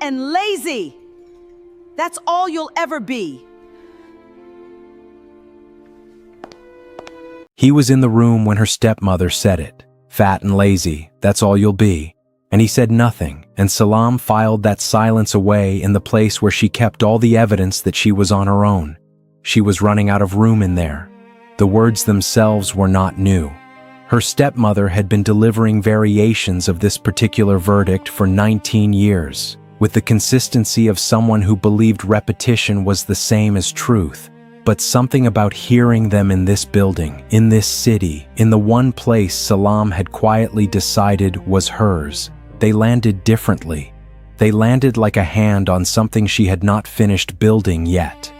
and lazy. That's all you'll ever be. He was in the room when her stepmother said it. Fat and lazy, that's all you'll be. And he said nothing, and Salam filed that silence away in the place where she kept all the evidence that she was on her own. She was running out of room in there. The words themselves were not new. Her stepmother had been delivering variations of this particular verdict for 19 years, with the consistency of someone who believed repetition was the same as truth. But something about hearing them in this building, in this city, in the one place Salam had quietly decided was hers, they landed differently. They landed like a hand on something she had not finished building yet.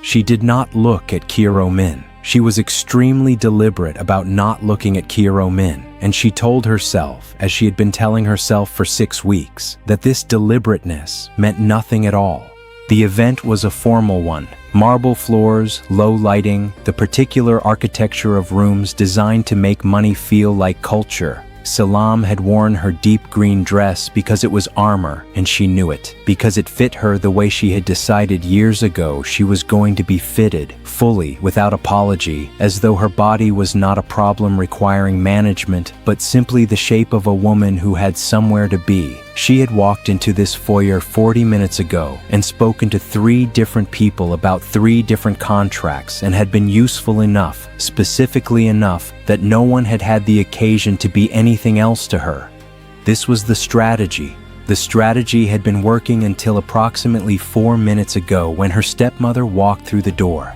She did not look at Kiro Min. She was extremely deliberate about not looking at Kiro Min, and she told herself, as she had been telling herself for 6 weeks, that this deliberateness meant nothing at all. The event was a formal one. Marble floors, low lighting, the particular architecture of rooms designed to make money feel like culture. Salam had worn her deep green dress because it was armor, and she knew it, because it fit her the way she had decided years ago she was going to be fitted, fully, without apology, as though her body was not a problem requiring management, but simply the shape of a woman who had somewhere to be. She had walked into this foyer 40 minutes ago and spoken to 3 different people about 3 different contracts and had been useful enough, specifically enough, that no one had had the occasion to be anything else to her. This was the strategy. The strategy had been working until approximately 4 minutes ago when her stepmother walked through the door.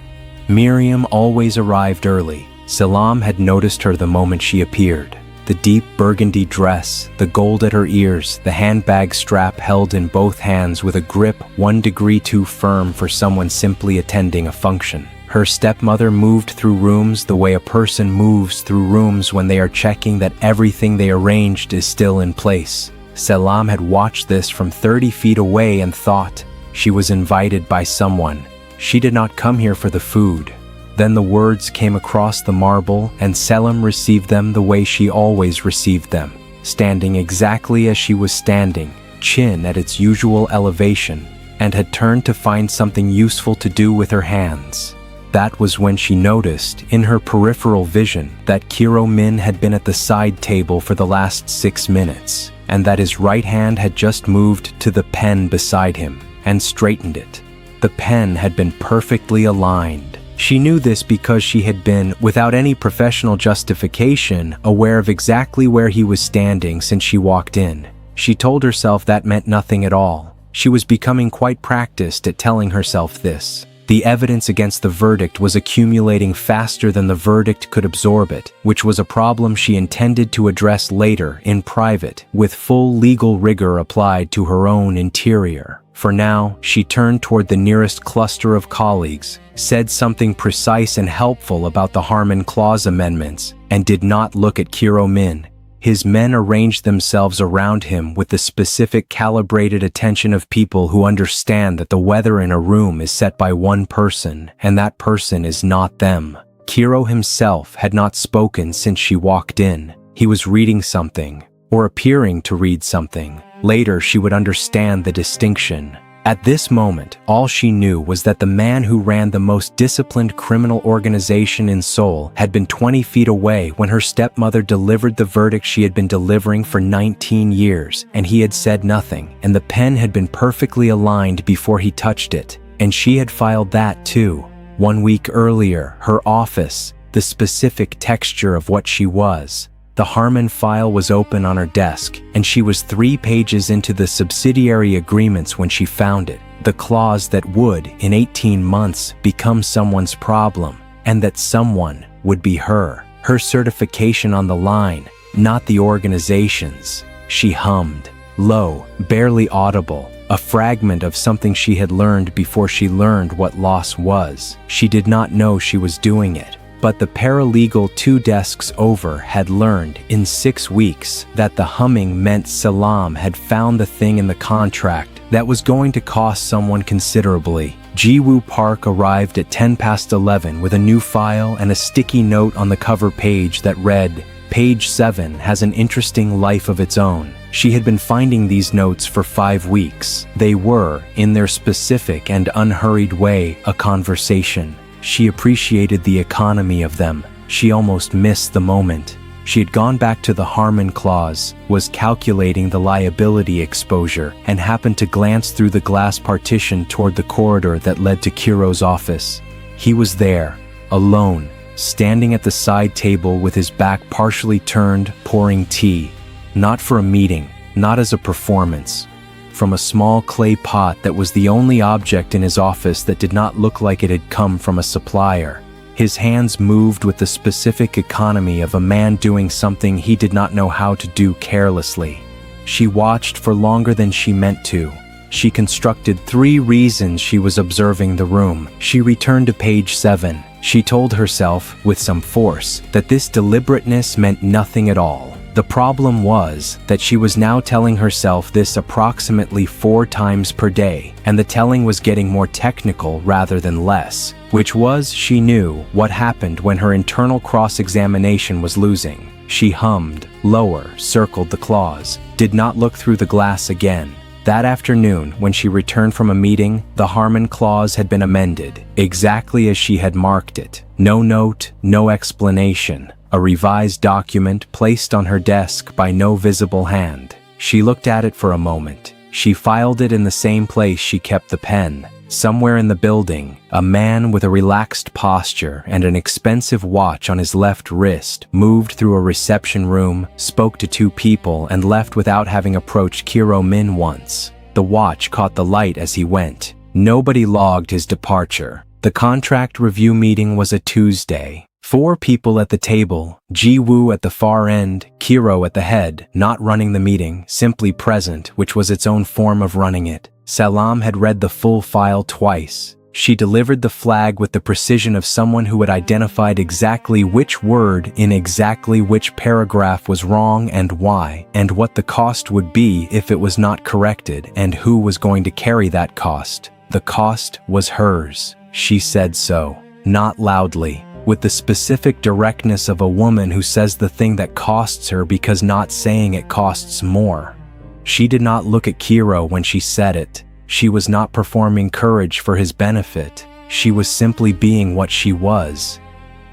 Miriam always arrived early. Salam had noticed her the moment she appeared. The deep burgundy dress, the gold at her ears, the handbag strap held in both hands with a grip 1 degree too firm for someone simply attending a function. Her stepmother moved through rooms the way a person moves through rooms when they are checking that everything they arranged is still in place. Salam had watched this from 30 feet away and thought, she was invited by someone. She did not come here for the food. Then the words came across the marble, and Selim received them the way she always received them, standing exactly as she was standing, chin at its usual elevation, and had turned to find something useful to do with her hands. That was when she noticed, in her peripheral vision, that Kiro Min had been at the side table for the last 6 minutes, and that his right hand had just moved to the pen beside him, and straightened it. The pen had been perfectly aligned. She knew this because she had been, without any professional justification, aware of exactly where he was standing since she walked in. She told herself that meant nothing at all. She was becoming quite practiced at telling herself this. The evidence against the verdict was accumulating faster than the verdict could absorb it, which was a problem she intended to address later, in private, with full legal rigor applied to her own interior. For now, she turned toward the nearest cluster of colleagues, said something precise and helpful about the Harmon Clause amendments, and did not look at Kiro Min. His men arranged themselves around him with the specific calibrated attention of people who understand that the weather in a room is set by one person, and that person is not them. Kiro himself had not spoken since she walked in. He was reading something, or appearing to read something. Later, she would understand the distinction. At this moment, all she knew was that the man who ran the most disciplined criminal organization in Seoul had been 20 feet away when her stepmother delivered the verdict she had been delivering for 19 years, and he had said nothing, and the pen had been perfectly aligned before he touched it, and she had filed that too. 1 week earlier, her office, the specific texture of what she was. The Harmon file was open on her desk, and she was 3 pages into the subsidiary agreements when she found it. The clause that would, in 18 months, become someone's problem, and that someone would be her. Her certification on the line, not the organization's. She hummed, low, barely audible, a fragment of something she had learned before she learned what loss was. She did not know she was doing it. But the paralegal 2 desks over had learned in 6 weeks that the humming meant Salam had found the thing in the contract that was going to cost someone considerably. Jiwoo Park arrived at 11:10 with a new file and a sticky note on the cover page that read, "Page 7 has an interesting life of its own." She had been finding these notes for 5 weeks. They were, in their specific and unhurried way, a conversation. She appreciated the economy of them. She almost missed the moment. She had gone back to the Harmon clause, was calculating the liability exposure, and happened to glance through the glass partition toward the corridor that led to Kiro's office. He was there, alone, standing at the side table with his back partially turned, pouring tea. Not for a meeting, not as a performance. From a small clay pot that was the only object in his office that did not look like it had come from a supplier. His hands moved with the specific economy of a man doing something he did not know how to do carelessly. She watched for longer than she meant to. She constructed 3 reasons she was observing the room. She returned to page 7. She told herself, with some force, that this deliberateness meant nothing at all. The problem was that she was now telling herself this approximately 4 times per day, and the telling was getting more technical rather than less, which was, she knew, what happened when her internal cross-examination was losing. She hummed, lower, circled the clause, did not look through the glass again. That afternoon, when she returned from a meeting, the Harmon clause had been amended, exactly as she had marked it. No note, no explanation. A revised document placed on her desk by no visible hand. She looked at it for a moment. She filed it in the same place she kept the pen. Somewhere in the building, a man with a relaxed posture and an expensive watch on his left wrist moved through a reception room, spoke to 2 people, and left without having approached Kiro Min once. The watch caught the light as he went. Nobody logged his departure. The contract review meeting was a Tuesday. 4 people at the table, Ji-woo at the far end, Kiro at the head, not running the meeting, simply present, which was its own form of running it. Salam had read the full file twice. She delivered the flag with the precision of someone who had identified exactly which word in exactly which paragraph was wrong and why, and what the cost would be if it was not corrected, and who was going to carry that cost. The cost was hers. She said so, not loudly, with the specific directness of a woman who says the thing that costs her because not saying it costs more. She did not look at Kiro when she said it. She was not performing courage for his benefit. She was simply being what she was.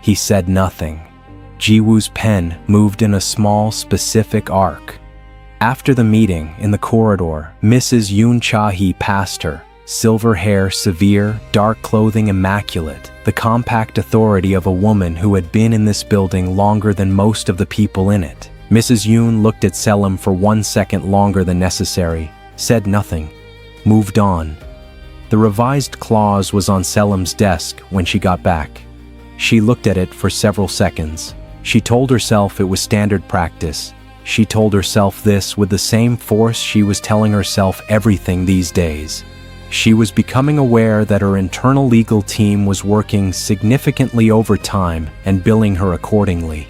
He said nothing. Ji-woo's pen moved in a small, specific arc. After the meeting, in the corridor, Mrs. Yoon Cha-hee passed her. Silver hair, severe, dark clothing immaculate, the compact authority of a woman who had been in this building longer than most of the people in it. Mrs. Yoon looked at Selim for 1 second longer than necessary, said nothing, moved on. The revised clause was on Selim's desk when she got back. She looked at it for several seconds. She told herself it was standard practice. She told herself this with the same force she was telling herself everything these days. She was becoming aware that her internal legal team was working significantly overtime and billing her accordingly.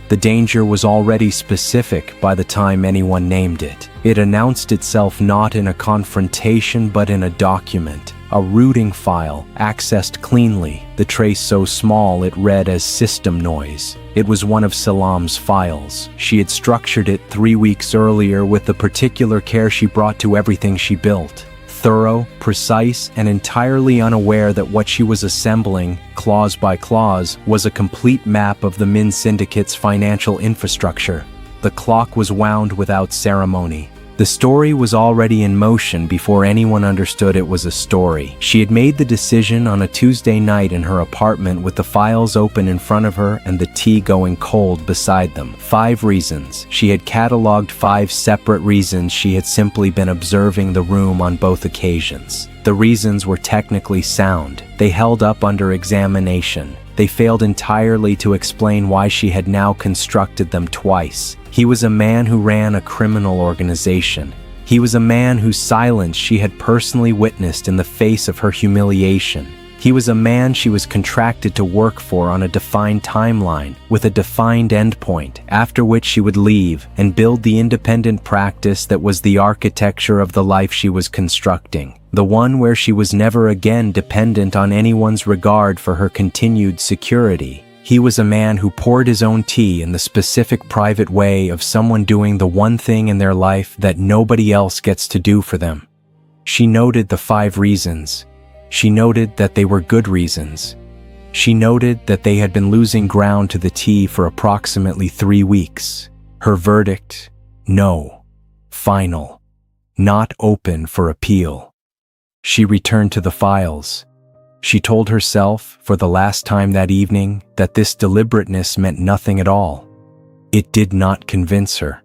The danger was already specific by the time anyone named it. It announced itself not in a confrontation but in a document, a routing file, accessed cleanly, the trace so small it read as system noise. It was one of Salam's files. She had structured it 3 weeks earlier with the particular care she brought to everything she built. Thorough, precise, and entirely unaware that what she was assembling, clause by clause, was a complete map of the Min Syndicate's financial infrastructure. The clock was wound without ceremony. The story was already in motion before anyone understood it was a story. She had made the decision on a Tuesday night in her apartment with the files open in front of her and the tea going cold beside them. 5 reasons. She had cataloged 5 separate reasons she had simply been observing the room on both occasions. The reasons were technically sound. They held up under examination. They failed entirely to explain why she had now constructed them twice. He was a man who ran a criminal organization. He was a man whose silence she had personally witnessed in the face of her humiliation. He was a man she was contracted to work for on a defined timeline, with a defined endpoint, after which she would leave and build the independent practice that was the architecture of the life she was constructing, the one where she was never again dependent on anyone's regard for her continued security. He was a man who poured his own tea in the specific private way of someone doing the one thing in their life that nobody else gets to do for them. She noted the 5 reasons. She noted that they were good reasons. She noted that they had been losing ground to the tea for approximately 3 weeks. Her verdict: no. Final. Not open for appeal. She returned to the files. She told herself, for the last time that evening, that this deliberateness meant nothing at all. It did not convince her.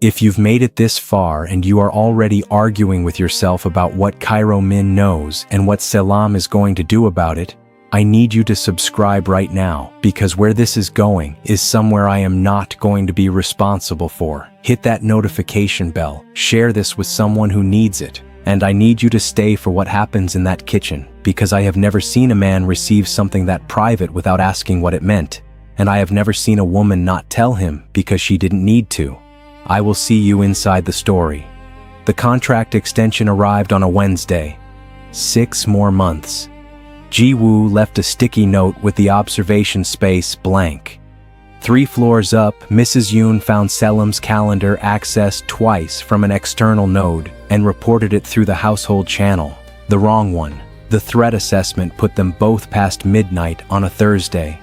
If you've made it this far and you are already arguing with yourself about what Cairo Min knows and what Selam is going to do about it, I need you to subscribe right now, because where this is going is somewhere I am not going to be responsible for. Hit that notification bell, share this with someone who needs it, and I need you to stay for what happens in that kitchen, because I have never seen a man receive something that private without asking what it meant, and I have never seen a woman not tell him because she didn't need to. I will see you inside the story. The contract extension arrived on a Wednesday. 6 more months. Ji-woo left a sticky note with the observation space blank. 3 floors up, Mrs. Yoon found Selim's calendar accessed twice from an external node and reported it through the household channel. The wrong one. The threat assessment put them both past midnight on a Thursday.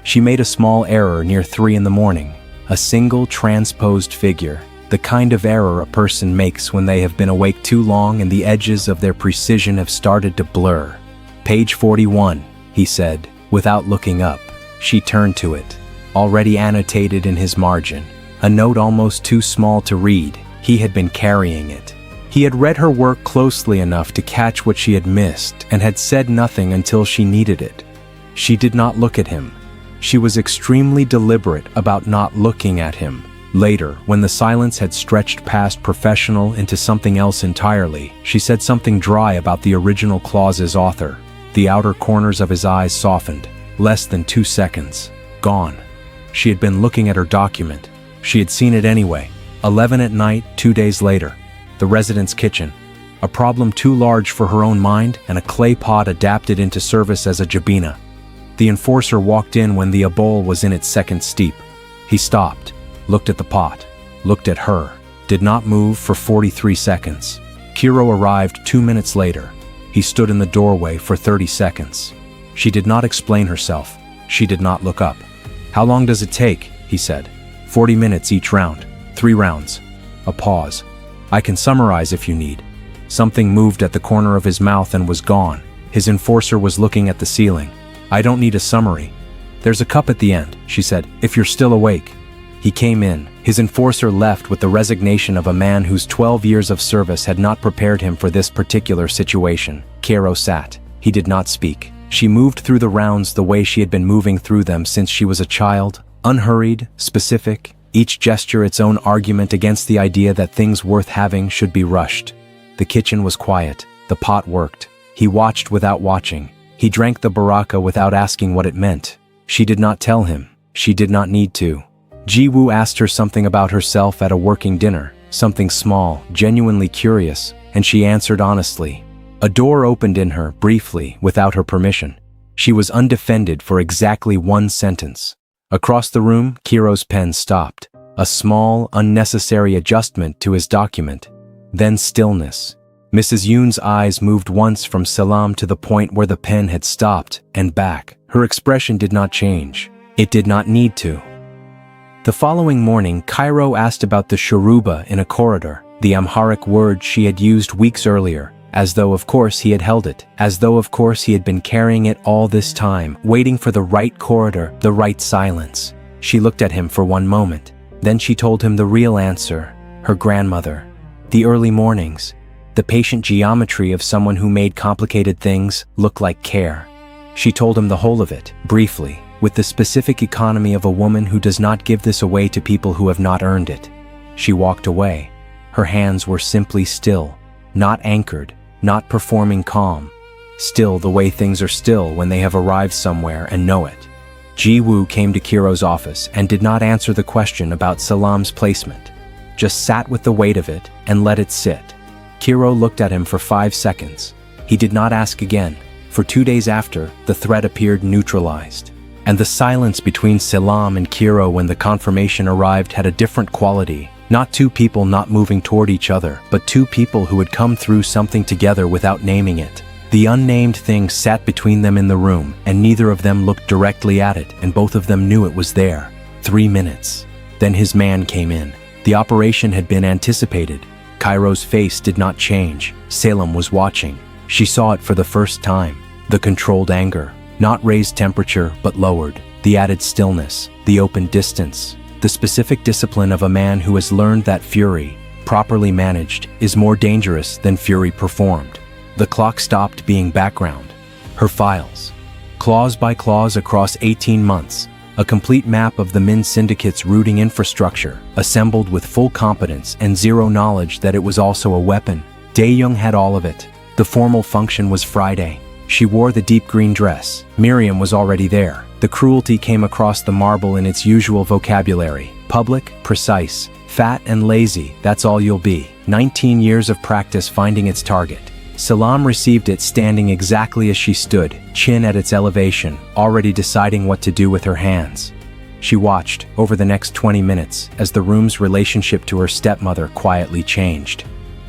She made a small error near 3 in the morning. A single transposed figure. The kind of error a person makes when they have been awake too long and the edges of their precision have started to blur. Page 41, he said, without looking up. She turned to it. Already annotated in his margin. A note almost too small to read. He had been carrying it. He had read her work closely enough to catch what she had missed and had said nothing until she needed it. She did not look at him. She was extremely deliberate about not looking at him. Later, when the silence had stretched past professional into something else entirely, she said something dry about the original clause's author. The outer corners of his eyes softened. Less than 2 seconds. Gone. She had been looking at her document. She had seen it anyway. 11 at night, 2 days later. The resident's kitchen. A problem too large for her own mind, and a clay pot adapted into service as a jabina. The enforcer walked in when the bowl was in its second steep. He stopped, looked at the pot, looked at her, did not move for 43 seconds. Kiro arrived 2 minutes later. He stood in the doorway for 30 seconds. She did not explain herself. She did not look up. "How long does it take?" he said. 40 minutes each round. 3 rounds. A pause. "I can summarize if you need." Something moved at the corner of his mouth and was gone. His enforcer was looking at the ceiling. "I don't need a summary." "There's a cup at the end," she said, "if you're still awake." He came in. His enforcer left with the resignation of a man whose 12 years of service had not prepared him for this particular situation. Kiro sat. He did not speak. She moved through the rounds the way she had been moving through them since she was a child, unhurried, specific, each gesture its own argument against the idea that things worth having should be rushed. The kitchen was quiet. The pot worked. He watched without watching. He drank the baraka without asking what it meant. She did not tell him. She did not need to. Ji-woo asked her something about herself at a working dinner, something small, genuinely curious, and she answered honestly. A door opened in her, briefly, without her permission. She was undefended for exactly 1 sentence. Across the room, Kiro's pen stopped. A small, unnecessary adjustment to his document. Then stillness. Mrs. Yoon's eyes moved once from Selam to the point where the pen had stopped, and back. Her expression did not change. It did not need to. The following morning, Cairo asked about the shuruba in a corridor, the Amharic word she had used weeks earlier, as though of course he had held it, as though of course he had been carrying it all this time, waiting for the right corridor, the right silence. She looked at him for 1 moment. Then she told him the real answer, her grandmother. The early mornings, the patient geometry of someone who made complicated things look like care. She told him the whole of it, briefly, with the specific economy of a woman who does not give this away to people who have not earned it. She walked away. Her hands were simply still, not anchored, not performing calm. Still the way things are still when they have arrived somewhere and know it. Ji-woo came to Kiro's office and did not answer the question about Salam's placement. Just sat with the weight of it and let it sit. Kiro looked at him for 5 seconds. He did not ask again. For 2 days after, the threat appeared neutralized. And the silence between Selam and Kiro when the confirmation arrived had a different quality. Not two people not moving toward each other, but two people who had come through something together without naming it. The unnamed thing sat between them in the room, and neither of them looked directly at it, and both of them knew it was there. 3 minutes. Then his man came in. The operation had been anticipated. Cairo's face did not change. Salem was watching. She saw it for the first time. The controlled anger. Not raised temperature, but lowered. The added stillness. The open distance. The specific discipline of a man who has learned that fury, properly managed, is more dangerous than fury performed. The clock stopped being background. Her files. Clause by clause across 18 months. A complete map of the Min Syndicate's routing infrastructure, assembled with full competence and zero knowledge that it was also a weapon. Dae-young had all of it. The formal function was Friday. She wore the deep green dress. Miriam was already there. The cruelty came across the marble in its usual vocabulary. Public, precise, fat and lazy, that's all you'll be. 19 years of practice finding its target. Salam received it standing exactly as she stood, chin at its elevation, already deciding what to do with her hands. She watched, over the next 20 minutes, as the room's relationship to her stepmother quietly changed.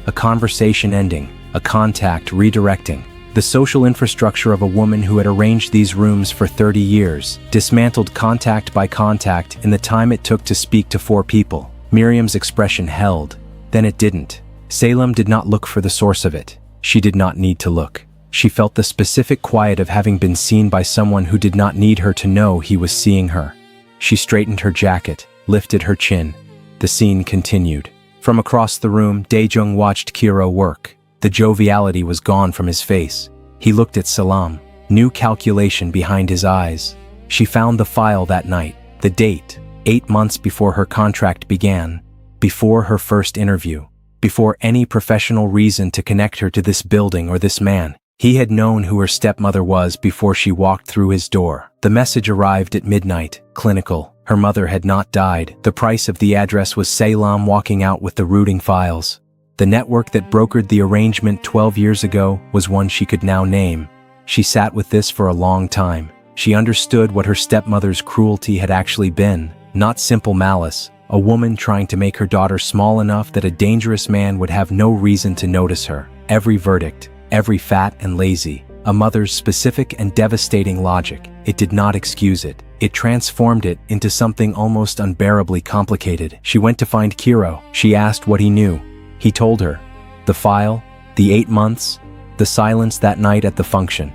A conversation ending, a contact redirecting. The social infrastructure of a woman who had arranged these rooms for 30 years, dismantled contact by contact in the time it took to speak to 4 people. Miriam's expression held, then it didn't. Salem did not look for the source of it. She did not need to look. She felt the specific quiet of having been seen by someone who did not need her to know he was seeing her. She straightened her jacket, lifted her chin. The scene continued. From across the room, Dae-jung watched Kiro work. The joviality was gone from his face. He looked at Salam, new calculation behind his eyes. She found the file that night, the date, 8 months before her contract began, before her first interview, before any professional reason to connect her to this building or this man. He had known who her stepmother was before she walked through his door. The message arrived at midnight, clinical. Her mother had not died. The price of the address was Salam walking out with the routing files. The network that brokered the arrangement 12 years ago was one she could now name. She sat with this for a long time. She understood what her stepmother's cruelty had actually been. Not simple malice, a woman trying to make her daughter small enough that a dangerous man would have no reason to notice her. Every verdict, every fat and lazy, a mother's specific and devastating logic. It did not excuse it. It transformed it into something almost unbearably complicated. She went to find Kiro. She asked what he knew. He told her. The file, the 8 months, the silence that night at the function,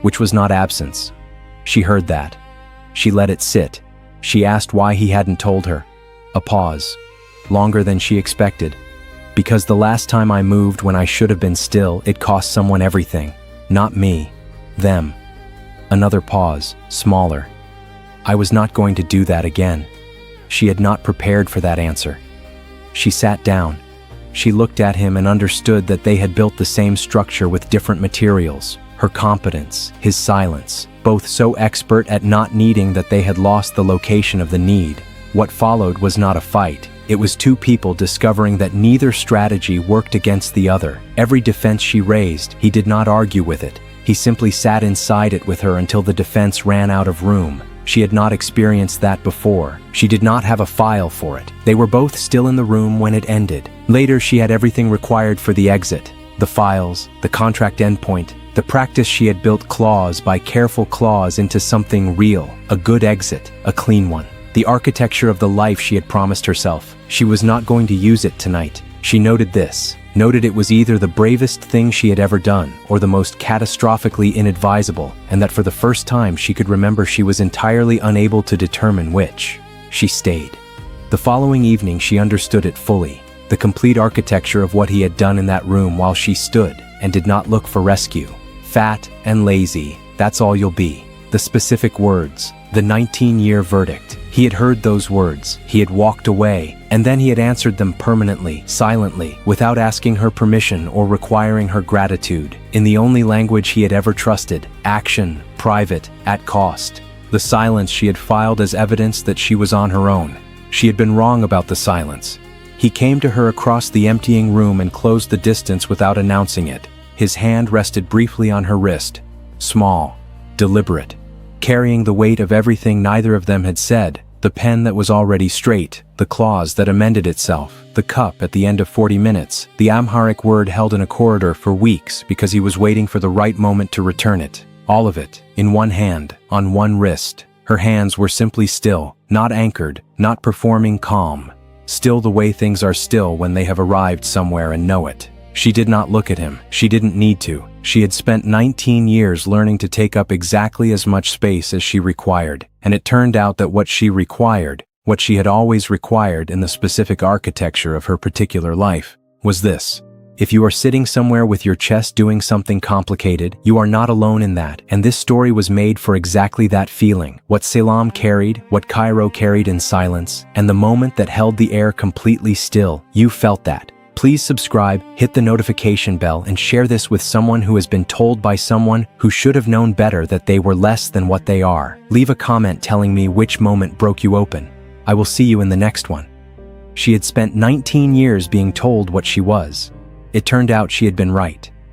which was not absence. She heard that. She let it sit. She asked why he hadn't told her. A pause. Longer than she expected. Because the last time I moved when I should have been still, it cost someone everything. Not me. Them. Another pause, smaller. I was not going to do that again. She had not prepared for that answer. She sat down. She looked at him and understood that they had built the same structure with different materials. Her competence, his silence, both so expert at not needing that they had lost the location of the need. What followed was not a fight. It was 2 people discovering that neither strategy worked against the other. Every defense she raised, he did not argue with it. He simply sat inside it with her until the defense ran out of room. She had not experienced that before. She did not have a file for it. They were both still in the room when it ended. Later, she had everything required for the exit. The files, the contract endpoint, the practice she had built clause by careful clause into something real, a good exit, a clean one. The architecture of the life she had promised herself. She was not going to use it tonight. She noted this. Noted it was either the bravest thing she had ever done or the most catastrophically inadvisable, and that for the first time she could remember she was entirely unable to determine which. She stayed. The following evening she understood it fully, the complete architecture of what he had done in that room while she stood and did not look for rescue. Fat and lazy, that's all you'll be. The specific words, the 19-year verdict. He had heard those words, he had walked away, and then he had answered them permanently, silently, without asking her permission or requiring her gratitude, in the only language he had ever trusted, action, private, at cost. The silence she had filed as evidence that she was on her own. She had been wrong about the silence. He came to her across the emptying room and closed the distance without announcing it. His hand rested briefly on her wrist. Small, deliberate. carrying the weight of everything neither of them had said, the pen that was already straight, the clause that amended itself, the cup at the end of 40 minutes, the Amharic word held in a corridor for weeks because he was waiting for the right moment to return it. All of it, in one hand, on one wrist. Her hands were simply still, not anchored, not performing calm. Still the way things are still when they have arrived somewhere and know it. She did not look at him. She didn't need to. She had spent 19 years learning to take up exactly as much space as she required, and it turned out that what she required, what she had always required in the specific architecture of her particular life, was this. If you are sitting somewhere with your chest doing something complicated, you are not alone in that, and this story was made for exactly that feeling. What Selam carried, what Cairo carried in silence, and the moment that held the air completely still, you felt that. Please subscribe, hit the notification bell, and share this with someone who has been told by someone who should have known better that they were less than what they are. Leave a comment telling me which moment broke you open. I will see you in the next one. She had spent 19 years being told what she was. It turned out she had been right.